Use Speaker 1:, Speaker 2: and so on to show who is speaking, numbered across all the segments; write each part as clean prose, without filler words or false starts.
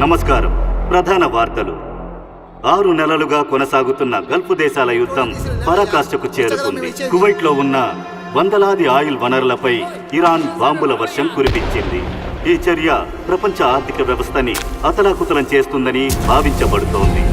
Speaker 1: నమస్కారం. ప్రధాన వార్తలు. 6 నెలలుగా కొనసాగుతున్న గల్ఫ్ దేశాల యుద్ధం పరాకాష్ఠకు చేరుకుంది. కువైట్లో ఉన్న వందలాది ఆయిల్ వనరులపై ఇరాన్ బాంబుల వర్షం కురిపించింది. ఈ చర్య ప్రపంచ ఆర్థిక వ్యవస్థని అతలాకుతలం చేస్తుందని భావించబడుతోంది.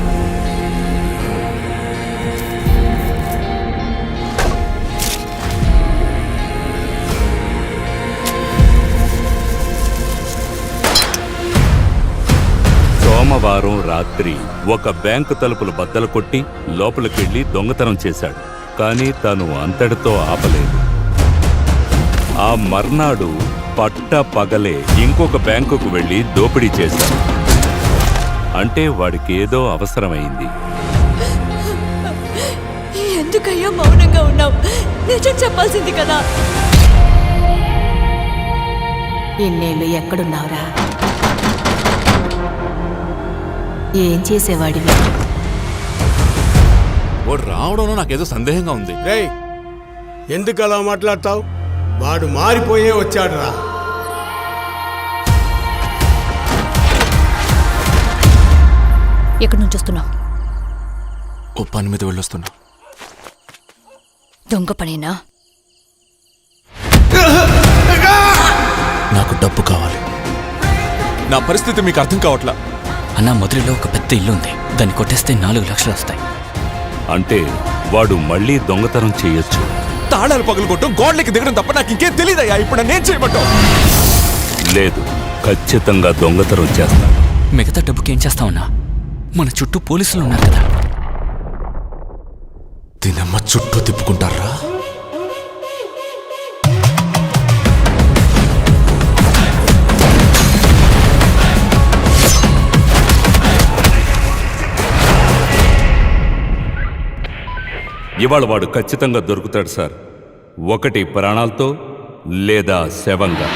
Speaker 2: సోమవారం రాత్రి ఒక బ్యాంకు తలుపులు బద్దలు కొట్టి లోపలికెళ్లి దొంగతనం చేశాడు. కానీ తాను అంతటితో ఆపలేదు. ఆ మర్నాడు పట్ట పగలే ఇంకొక బ్యాంకుకు వెళ్లి దోపిడీ చేశాడు. అంటే వాడికి ఏదో అవసరమైంది.
Speaker 3: ఎందుకయ్యా మౌనంగా ఉన్నావు? నిజం చెప్పాల్సింది కదా.
Speaker 4: ఇన్నేళ్ళు ఎక్కడున్నావురా? ఏం చేసేవాడివి?
Speaker 5: వాడు రావడంలో నాకేదో సందేహంగా ఉంది.
Speaker 6: రేయ్, ఎందుకు అలా మాట్లాడతావు? వాడు మారిపోయే వచ్చాడురా.
Speaker 3: ఎక్కడి నుంచి వస్తున్నావు?
Speaker 5: ఓ పని మీద వెళ్ళొస్తున్నా.
Speaker 3: దొంగ పనేనా?
Speaker 5: నాకు డబ్బు కావాలి. నా పరిస్థితి మీకు అర్థం కావట్లా.
Speaker 7: అన్న, మొదలులో ఒక పెద్ద ఇల్లు ఉంది. దాన్ని కొట్టేస్తే 4 లక్షలు వస్తాయి.
Speaker 2: అంటే వాడు మళ్ళీ దొంగతనం చేయొచ్చు.
Speaker 5: తాళాలు పగలు కొట్టడం, గోడలకి దిగడం తప్ప నాకు ఇంకేం తెలియదయ్యా. ఇప్పుడు నేను చేయమంటావు?
Speaker 2: లేదు, ఖచ్చితంగా దొంగతనం చేస్తాను.
Speaker 7: మిగతా డబ్బుకి ఏం చేస్తావన్నా? మన చుట్టూ పోలీసులు ఉన్నారు కదా.
Speaker 5: దీనమ్మ చుట్టూ తిప్పుకుంటారా?
Speaker 2: ఇవాళ వాడు ఖచ్చితంగా దొరుకుతాడు సార్. ఒకటి ప్రాణాలతో లేదా శవంగా.